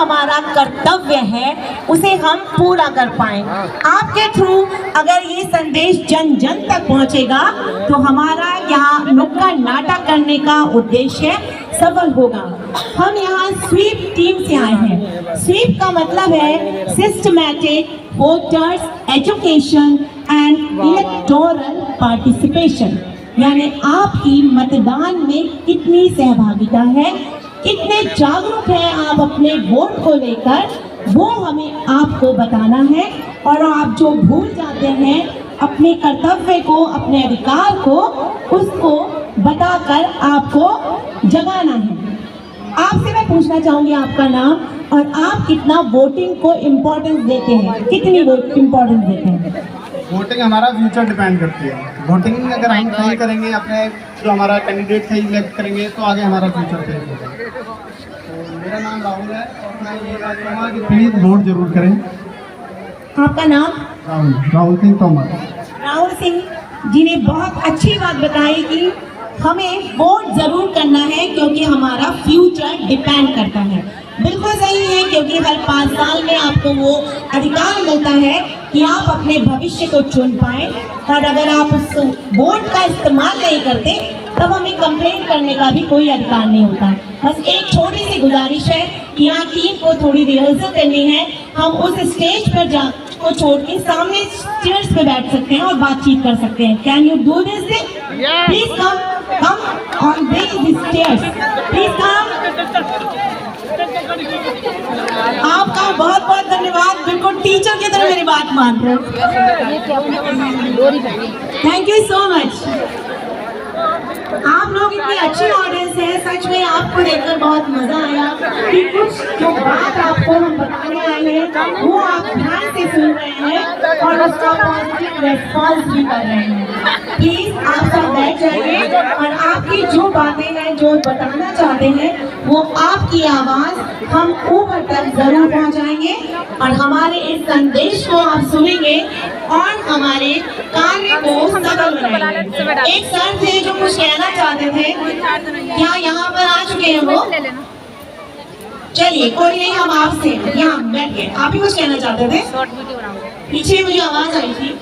हमारा कर्तव्य है उसे हम पूरा कर पाएं। आपके थ्रू अगर ये संदेश जन जन तक पहुंचेगा तो हमारा यहाँ नुक्कड़ नाटक करने का उद्देश्य सफल होगा। हम यहाँ स्वीप टीम से आए हैं। स्वीप का मतलब है systematic voters education and electoral participation, यानी आपकी मतदान में कितनी सहभागिता है, कितने जागरूक हैं आप अपने वोट को लेकर, वो हमें आपको बताना है। और आप जो भूल जाते हैं अपने कर्तव्य को, अपने अधिकार को, उसको बताकर आपको जगाना है। आपसे मैं पूछना चाहूंगी आपका नाम और आप कितना वोटिंग को इम्पोर्टेंस देते हैं, कितनी इम्पोर्टेंस देते हैं? वोटिंग हमारा फ्यूचर डिपेंड करती है। वोटिंग अगर हम सही करेंगे, अपने जो हमारा कैंडिडेट सही इलेक्ट करेंगे तो आगे हमारा फ्यूचर सही होगा। तो मेरा नाम राहुल है और मैं ये बात कहूँगा कि प्लीज़ वोट जरूर करें। आपका नाम? राहुल सिंह तोमर। राहुल सिंह जी ने बहुत अच्छी बात बताई कि हमें वोट जरूर करना है क्योंकि हमारा फ्यूचर डिपेंड करता है। बिल्कुल सही है, क्योंकि हर 5 साल में आपको वो अधिकार मिलता है कि आप अपने भविष्य को चुन पाएं। और अगर आप उस वोट का इस्तेमाल नहीं करते तब हमें कंप्लेन करने का भी कोई अधिकार नहीं होता। बस एक छोटी सी गुजारिश है कि यहाँ टीम को थोड़ी रिहर्सल करनी है। हम उस स्टेज पर को छोड़ के सामने चेयर्स पे बैठ सकते हैं और बातचीत कर सकते हैं। Can you do this thing? Please come on this stairs, please come. आपका बहुत बहुत धन्यवाद, बिल्कुल टीचर की तरह मेरी बात मान रहे हो। Thank you so much. आप लोग इतनी अच्छी ऑडियंस है, सच में आपको देखकर बहुत मजा आया कि कुछ जो बात आपको हम बताने आए हैं वो आप ध्यान से सुन रहे हैं और उसका पॉजिटिव रेस्पॉन्स भी कर रहे हैं। प्लीज आप सब बैठ जाइए और आपकी जो बातें हैं, जो बताना चाहते हैं, वो आपकी आवाज हम ऊपर तक जरूर पहुंचाएंगे और हमारे इस संदेश को आप सुनेंगे और हमारे कार्य को सफल बनाएंगे। एक सर थे जो कुछ कहना चाहते थे, क्या यहाँ पर आ चुके हैं वो? चलिए कोई नहीं, हम आपसे यहाँ बैठ गए। आप ही कुछ कहना चाहते थे? पीछे मुझे आवाज आई थी।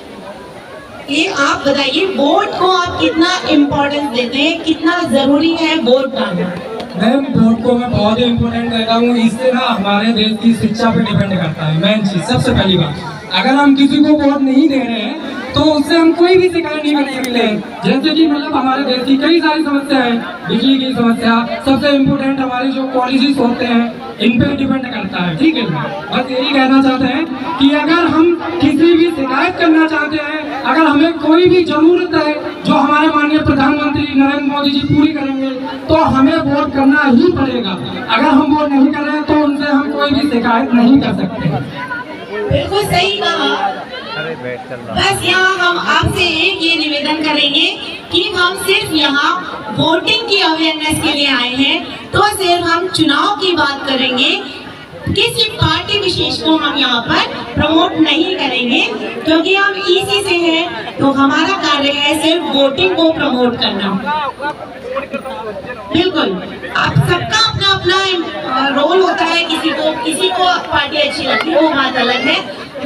ये आप बताइए, वोट को आप कितना इम्पोर्टेंस देते हैं, कितना जरूरी है वोट डालना? मैम, वोट को मैं बहुत ही इम्पोर्टेंट देता हूँ। इससे ना हमारे देश की शिक्षा पे डिपेंड करता है। मेन चीज, सबसे पहली बात, अगर हम किसी को वोट नहीं दे रहे हैं तो उससे हम कोई भी शिकायत नहीं कर सकते। जैसे कि मतलब हमारे देश की कई सारी समस्याएं, बिजली की समस्या, सबसे इम्पोर्टेंट हमारे जो पॉलिसीज होते हैं इन पे डिपेंड करता है। ठीक है, बस यही कहना चाहते हैं कि अगर हम किसी भी शिकायत करना चाहते हैं, अगर हमें कोई भी जरूरत है जो हमारे माननीय प्रधानमंत्री नरेंद्र मोदी जी पूरी करेंगे तो हमें वोट करना ही पड़ेगा। अगर हम वोट नहीं करें तो उनसे हम कोई भी शिकायत नहीं कर सकते। बिल्कुल सही कहा। बस यहाँ हम आपसे एक ये निवेदन करेंगे कि हम सिर्फ यहाँ वोटिंग की अवेयरनेस के लिए आए हैं, तो सिर्फ हम चुनाव की बात करेंगे, किसी पार्टी विशेष को हम यहाँ पर प्रमोट नहीं करेंगे, क्योंकि हम इसी से हैं। तो हमारा कार्य है सिर्फ वोटिंग को प्रमोट करना। बिल्कुल, आप सबका अपना अपना रोल होता है। किसी को पार्टी अच्छी लगती है, वो बात अलग है,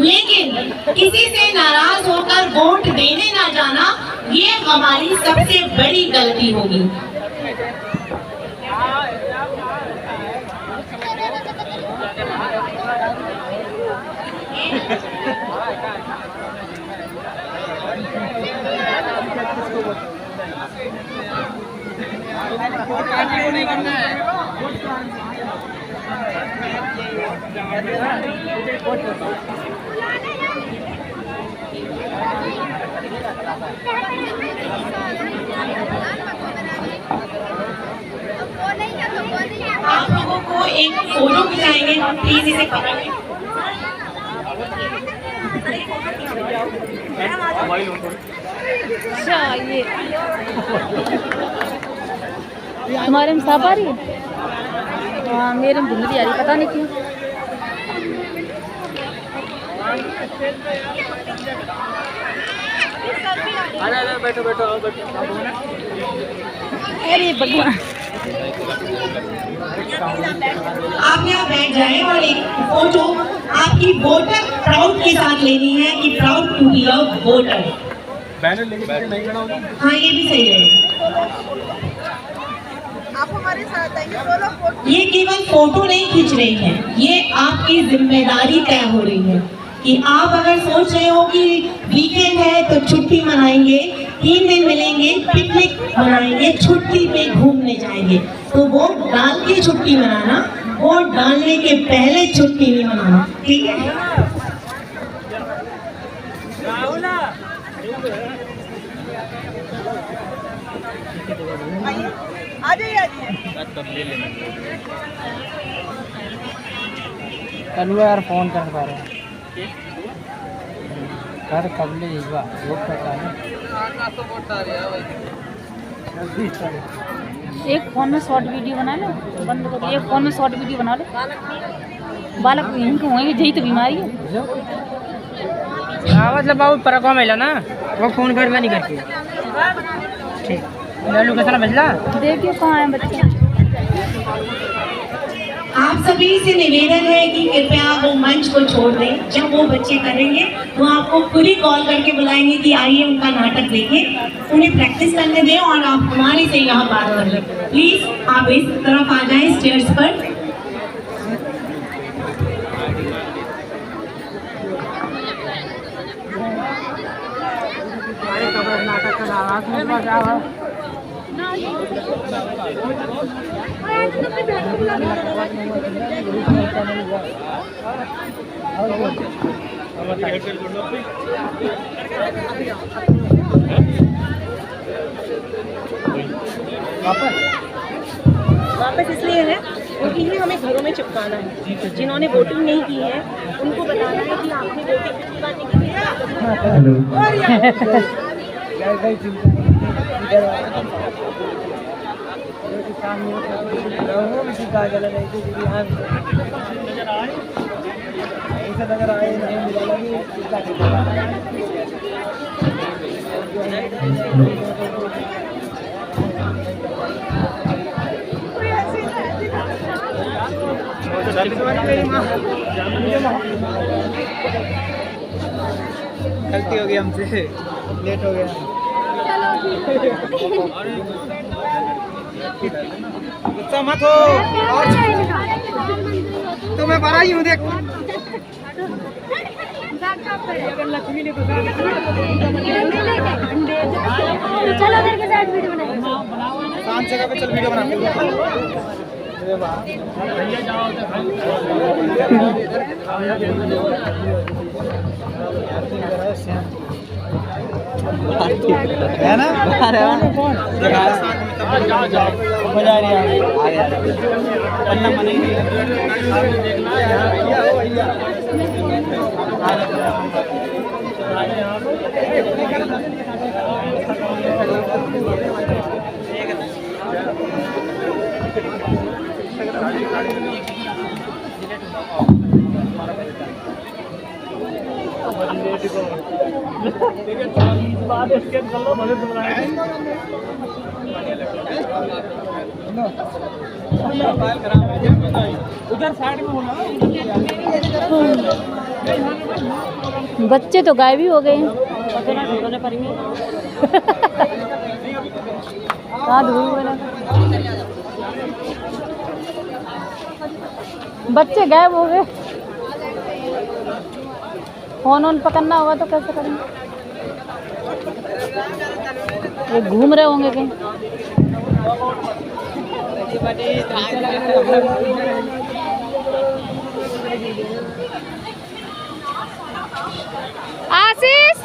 लेकिन किसी से नाराज होकर वोट देने ना जाना, ये हमारी सबसे बड़ी गलती होगी। आप लोगों को एक फोटो खिंचाएंगे, प्लीज इसे पकड़िए। अच्छा, ये तुम्हारे में साफ आ रही है? हाँ, मेरे में धुंधली आ रही, पता नहीं क्यों। बैठो बैठो, अरे भगवान। आप यहाँ बैठ जाएं और एक फोटो आपकी वोटर प्राउड के साथ लेनी है कि proud to be a voter. हाँ, ये भी सही है। आप हमारे साथ आइए, सोलो फोटो। ये केवल फोटो नहीं खींच रही है, ये आपकी जिम्मेदारी तय हो रही है कि आप अगर सोच रहे हो कि वीकेंड है तो छुट्टी मनाएंगे, 3 दिन मिलेंगे, पिकनिक मनाएंगे, छुट्टी पे घूमने जाएंगे, तो वोट डाल के छुट्टी मनाना, वोट डालने के पहले छुट्टी नहीं मनाना, ठीक है? आ जाइए, आ जाइए। कल यार फोन कर पा रहे हैं कर कब ले जाएगा वो पता नहीं। एक फोन में शॉर्ट वीडियो बना लो, बंद कर एक फोन में शॉर्ट वीडियो बना लो। बालक यहीं के होंगे, यही तो बीमारी है। हाँ मतलब बहुत परको मिला ना, वो फोन कर नहीं करती। ठीक लोकेशन भेजला, देखिए कहाँ है बच्चे। आप सभी से निवेदन है कि कृपया वो मंच को छोड़ दें। जब वो बच्चे करेंगे तो आपको खुद ही कॉल करके बुलाएंगे कि आइए उनका नाटक देखें, उन्हें प्रैक्टिस करने दें और आप हमारे से यहाँ बात कर लें। प्लीज आप इस तरफ आ जाएं स्टेज पर। वापस इसलिए है क्योंकि ये हमें घरों में चिपकाना है। जिन्होंने वोटिंग नहीं की है उनको बताना है कि आपने वोटिंग कितनी बार नहीं की गलती हो गई हमसे, लेट हो गया। गुस्सा मत हो, तो मैं बड़ा ही हूँ देख। लक्ष्मी ने चलो मेरे के साथ वीडियो बनाएंगे। शांत जगह पे चल वीडियो बनाते हैं। है ना? मजा आ रही है। बच्चे तो गायब ही हो गए हैं। कहाँ ढूंढ रहे हैं? बच्चे गायब हो गए। फोन ऑन पकड़ना होगा तो कैसे करेंगे? ये घूम रहे होंगे कहीं। आशीष,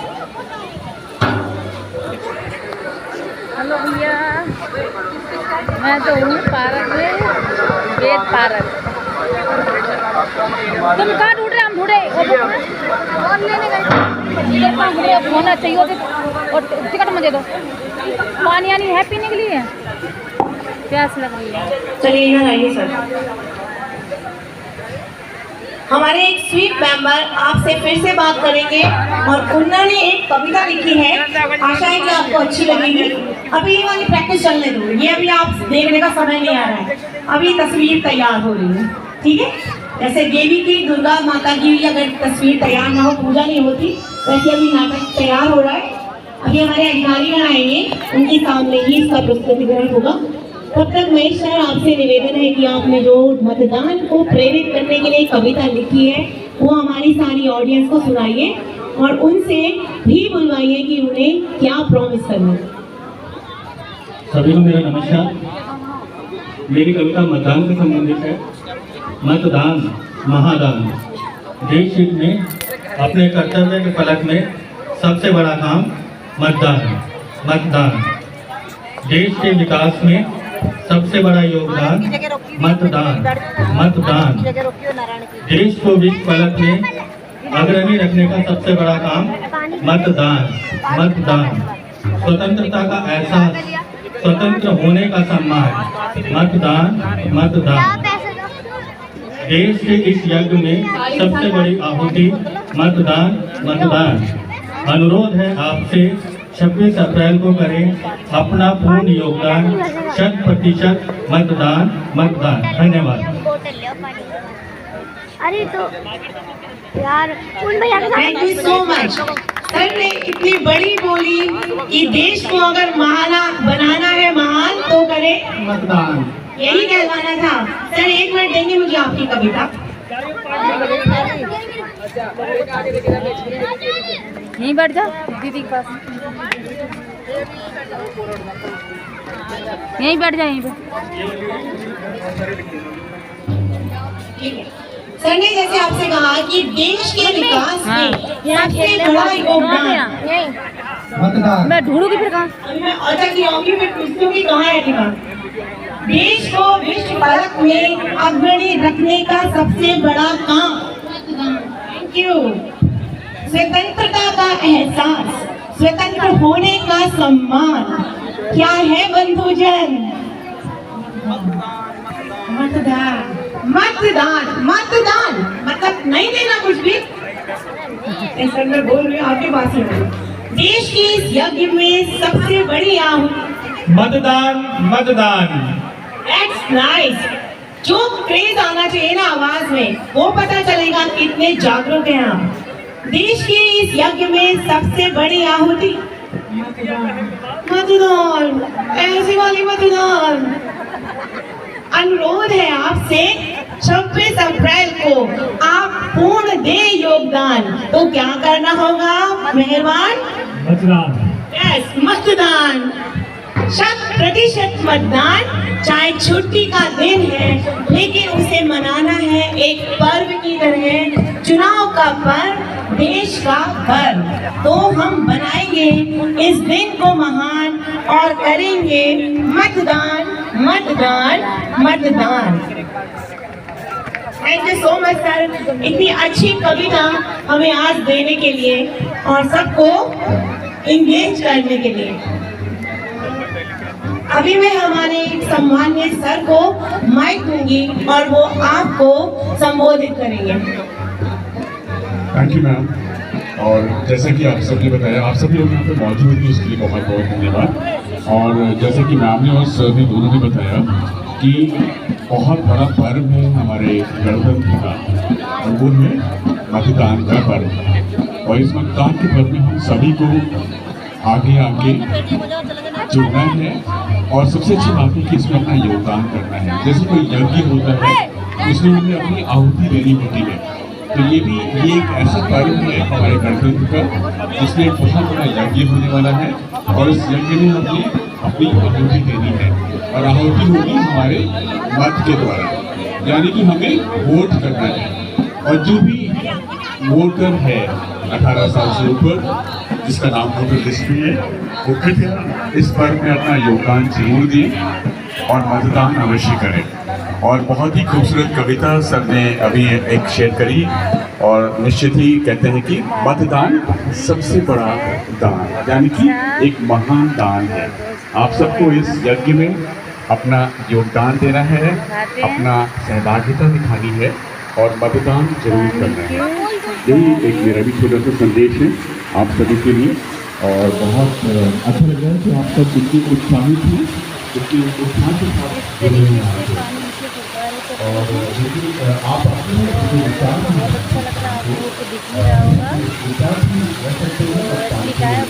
हेलो भैया, मैं तो हूँ पार्क में, वेद पार्क। तुम कहाँ ढूंढ रहे? हम ढूंढे और लेने गए। इधर कहाँ ढूंढे? होना चाहिए और टिकट मुझे दो। पानी आनी है पीने के लिए, प्यास लग रही है। चलिए यहाँ आइए सर। हमारे एक स्वीट मेंबर आपसे फिर से बात करेंगे और उन्होंने एक कविता लिखी है, आशा है कि आपको अच्छी लगेगी। अभी ये वाली प्रैक्टिस चलने दो, ये अभी आप देखने का समय नहीं आ रहा है, अभी तस्वीर तैयार हो रही है, ठीक है। जैसे देवी की, दुर्गा माता की अगर तस्वीर तैयार ना हो, पूजा नहीं होती, वैसे अभी नाटक तैयार हो रहा है। अभी हमारे अधिकारीगण आएंगे, उनके सामने ही इसका प्रस्तुतिकरण होगा। तब तक महेश सर, आपसे निवेदन है कि आपने जो मतदान को प्रेरित करने के लिए कविता लिखी है वो हमारी सारी ऑडियंस को सुनाइए और उनसे भी बुलवाइए कि उन्हें क्या प्रॉमिस करना है। सभी को मेरा नमस्कार। मेरी कविता मतदान से संबंधित है। मतदान महादान, देश हित में अपने कर्तव्य के फलक में सबसे बड़ा काम मतदान है। मतदान देश के विकास में सबसे बड़ा योगदान मतदान। मतदान देश को विश्व फलक में अग्रणी रखने का सबसे बड़ा काम मतदान। मतदान स्वतंत्रता का एहसास, स्वतंत्र होने का सम्मान, मतदान। मतदान देश के इस यज्ञ में सबसे बड़ी आहुति मतदान। मतदान अनुरोध है आपसे 26 अप्रैल को करें अपना पूर्ण योगदान, 100% मतदान। मतदान। धन्यवाद। अरे तो यार उन भैया के thank you so much. Sir ने इतनी बड़ी बोली कि देश को अगर बनाना है महान तो करें मतदान। यही कहवाना था। सर 1 मिनट देंगे मुझे आपकी कविता? यहीं बैठ जा दीदी के पास, यहीं बैठ जा, यहीं पे। ठीक है। सर ने जैसे आपसे कहा कि देश के विकास में सबसे बड़ा योगदान, मतदान। मैं ढूंढूंगी फिर कहाँ। अभी मैं अटक जाऊंगी, मैं पूछती हूँ कि कहाँ है ठिकाना। देश को विश्व फलक में अग्रणी रखने का सबसे बड़ा काम थैंक यू स्वतंत्रता का एहसास, स्वतंत्र होने का सम्मान क्या है बंधुजन? मतदान। मतदान मतदान मतलब नहीं देना कुछ भी। ऐसा मैं बोल रही हूँ आपके पास ही। देश के इस यज्ञ में सबसे बड़ी आहुति मतदान। मतदान That's nice। जो क्रेज आना चाहिए ना आवाज में, वो पता चलेगा कितने जागरूक हैं आप। देश के इस यज्ञ में सबसे बड़ी आहुति मतदान। ऐसी वाली मतदान। अनुरोध है आपसे 26 अप्रैल को आप पूर्ण दे योगदान। तो क्या करना होगा मेहरबान? मतदान। यस मतदान। 100% मतदान। चाहे छुट्टी का दिन है लेकिन उसे मनाना है एक पर्व की तरह, चुनाव का पर्व, देश का पर्व। तो हम बनाएंगे इस दिन को महान और करेंगे मतदान। मतदान मतदान। Thank you so much sir, इतनी अच्छी कविता हमें आज देने के लिए और सबको इंगेज करने के लिए। अभी मैं हमारे सम्मानीय सर को माइक दूंगी और वो आपको संबोधित करेंगे। Thank you ma'am. और जैसा कि आप सबने बताया, आप सभी लोग यहाँ पे मौजूद हैं, उसके लिए बहुत बहुत धन्यवाद। और जैसा कि मैम ने और सर ने दोनों ने बताया कि बहुत बड़ा पर्व है हमारे गणतंत्र का, और वो है मतदान का पर्व। और इस मतदान के पर्व में हम सभी को आगे आगे जुड़ना है और सबसे अच्छी बात है कि इसमें अपना योगदान करना है। जैसे कोई यज्ञ होता है उसमें हमें अपनी आहुति देनी होती है, तो ये एक ऐसा पर्व है हमारे गणतंत्र का जिसमें बहुत बड़ा यज्ञ होने वाला है और इस यज्ञ में हमें अपनी आहुति देनी है। और आहुति होगी हमारे मत के द्वारा, यानी कि हमें वोट करना है। और जो भी वोटर है 18 साल से ऊपर जिसका नाम वोटर लिस्ट में है, वो कृपया इस पर्व में अपना योगदान जरूर दें और मतदान अवश्य करें। और बहुत ही खूबसूरत कविता सर ने अभी एक शेयर करी और निश्चित ही कहते हैं कि मतदान सबसे बड़ा दान, यानी कि एक महान दान है। आप सबको इस यज्ञ में अपना योगदान देना है, अपना सहभागिता दिखानी है और मतदान जरूर करना है। यही एक मेरा भी छोटा सा संदेश है आप सभी के लिए। और बहुत अच्छा लग रहा है कि आप सब इतनी उत्साहित हैं, इतनी उत्साह के साथ जुड़े हुए हैं यहाँ पे। और देखिए आप अपने जो विचार हैं, विचार भी रह सकते हैं और काम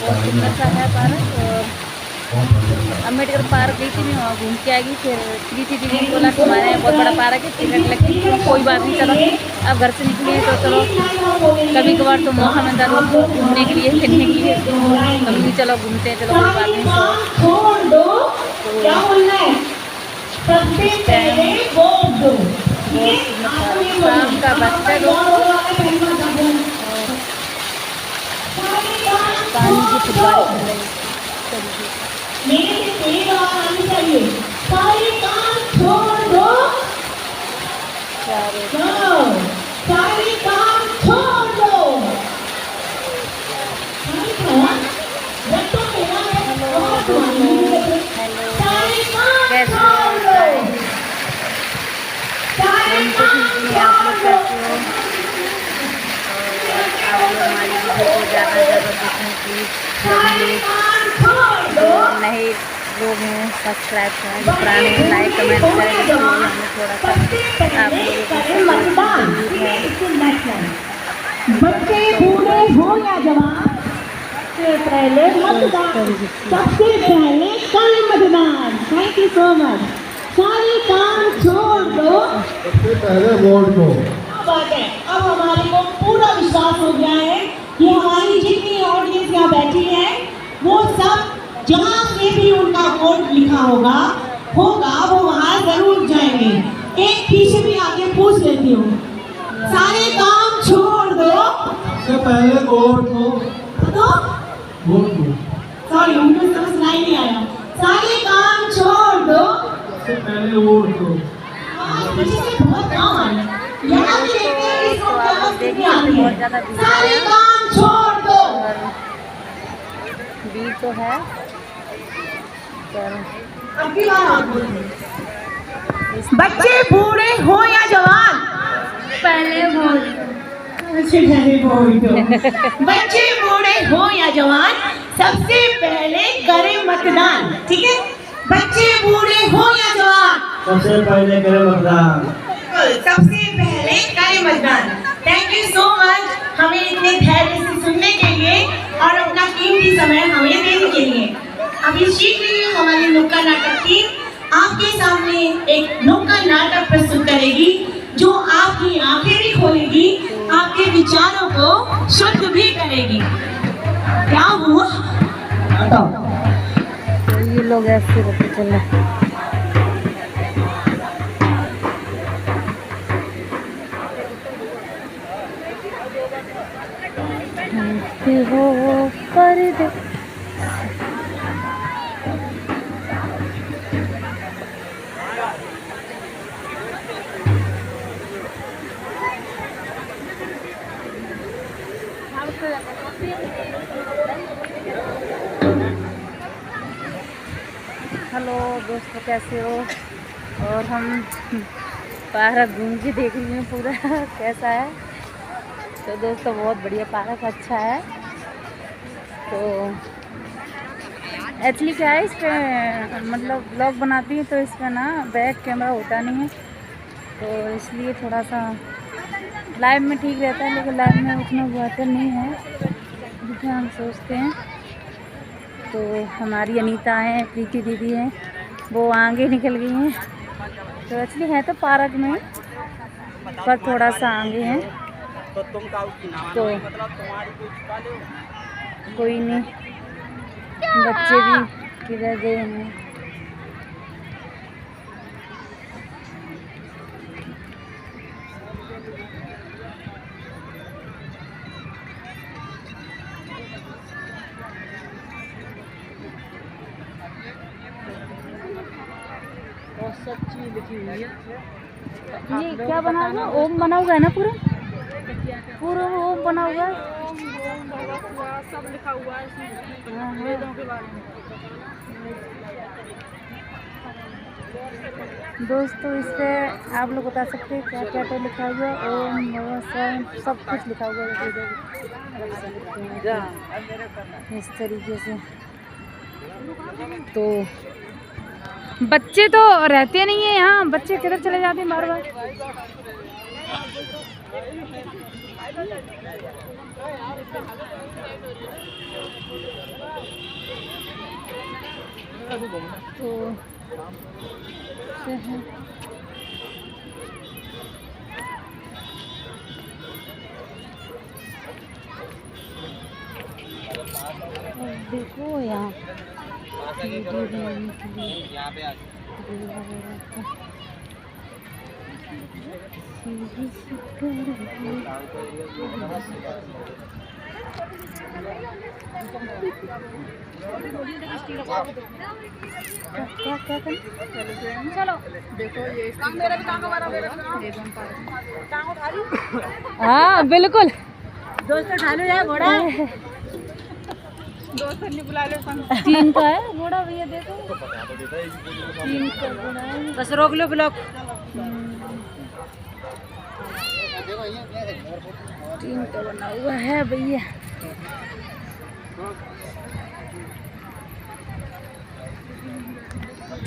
अम्बेडकर पार्क गई थी, मैं वहाँ घूम के आएगी। फिर प्रीति दीदी ने बोला कि हमारे यहाँ बहुत बड़ा पार्क है, टिकट लगती है। कोई बात नहीं, चलो अब घर से निकले तो चलो, कभी कभार तो मौका मिलता है घूमने के लिए, फिरने के लिए, कभी भी चलो घूमते हैं, चलो कोई बात नहीं। शाम का बच्चा पानी की फुटबॉल खेल रही है। मेरे से तेज आवाज आनी चाहिए। सारे काम छोड़ दो, सारे काम छोड़ दो। सारे काम नए लोग हैं सब्सक्राइब करें, पुराने लाइक कमेंट करें, जिससे हमें थोड़ा सा आप बच्चे बूढ़े हो या जवान, सबसे पहले मतदान, सबसे पहले कल मतदान। Thank you so much. सारे काम छोड़ दो, सबसे पहले वोट दो। बात है, अब हमारे को पूरा विश्वास हो गया है कि हमारी जितनी ऑडियंस यहाँ बैठी है वो सब जहाँ से भी उनका वोट लिखा होगा वो वहाँ जरूर जाएंगे। एक पीछे भी आके पूछ लेती हूँ, सारे काम छोड़ दो, सबसे पहले वोट दो। वोट दो। सॉरी, उनको समझ नहीं आया। सारे काम छोड़ दो, सबसे पहले वोट दो। पीछे से बहुत काम आया। यहाँ भी देखते हैं इस वक्त आवाज कितनी आती है। सारे काम छोड़ दो। भी तो है अगली बार आप बोलिए। बच्चे बूढ़े हो या जवान, पहले वोट बच्चे बूढ़े हो या जवान, सबसे पहले करें मतदान। ठीक है, बच्चे बूढ़े हो या जवान, सबसे पहले करें मतदान। सबसे पहले करें मतदान। थैंक यू सो मच हमें इतने धैर्य से सुनने के लिए और अपना कीमती समय हमें देने के लिए। अभी शीघ्र ही हमारी नुक्कड़ नाटक टीम आपके सामने एक नुक्कड़ नाटक प्रस्तुत करेगी जो आपकी आंखें भी खोलेगी, आपके विचारों को शुद्ध भी करेगी। क्या हुआ? तो ये लोग ऐसे होते चले। हो पर्दे हेलो दोस्तों, कैसे हो? और हम पार्क घूम के देख रही हूँ पूरा कैसा है। तो दोस्तों बहुत बढ़िया पार्क, अच्छा है। तो एक्चुअली क्या है, इस पर मतलब ब्लॉग बनाती हूँ तो इस पर ना बैक कैमरा होता नहीं है, तो इसलिए थोड़ा सा लाइव में ठीक रहता है, लेकिन लाइव में उतना बेहतर नहीं है जितना हम सोचते हैं। तो हमारी अनीता हैं, प्रीति दीदी हैं, वो आगे निकल गई हैं। तो एक्चुअली है तो पार्क में, पर थोड़ा सा आगे हैं। तो कोई नहीं, बच्चे भी किधर गए हैं। सब चीज लिखी हुई है। ये क्या बना हुआ? ओम बना हुआ है ना पूरा, पूरा ओम बना हुआ है, सब लिखा हुआ है वेदों के बारे में। दोस्तों इस पे आप लोग बता सकते हैं क्या क्या तो लिखा हुआ है। ओम नमः शिवाय सब कुछ लिखा हुआ है इस तरीके से। तो बच्चे तो रहते नहीं है यहाँ, बच्चे किधर चले जाते हैं बार बार। तो देखो यहाँ वीडियो बनाने के लिए क्या क्या चलो देखो ये मेरा भी टांग हमारा हाँ बिल्कुल दोस्तों उठा लो यार घोड़ा दोस्त नहीं बुला लो 3 का है घोड़ा भैया देखो 3 का घोड़ा है बस रोक लो ब्लॉक 3 का बना हुआ है भैया।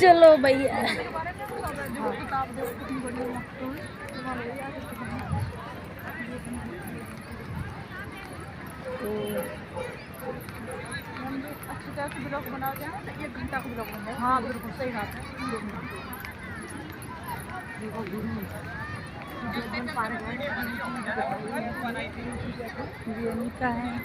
चलो भैया अच्छी तरह से ब्लॉग बनाओ जाए तो 1 घंटा का ब्लॉग बन जाए। हाँ बिल्कुल सही बात है। है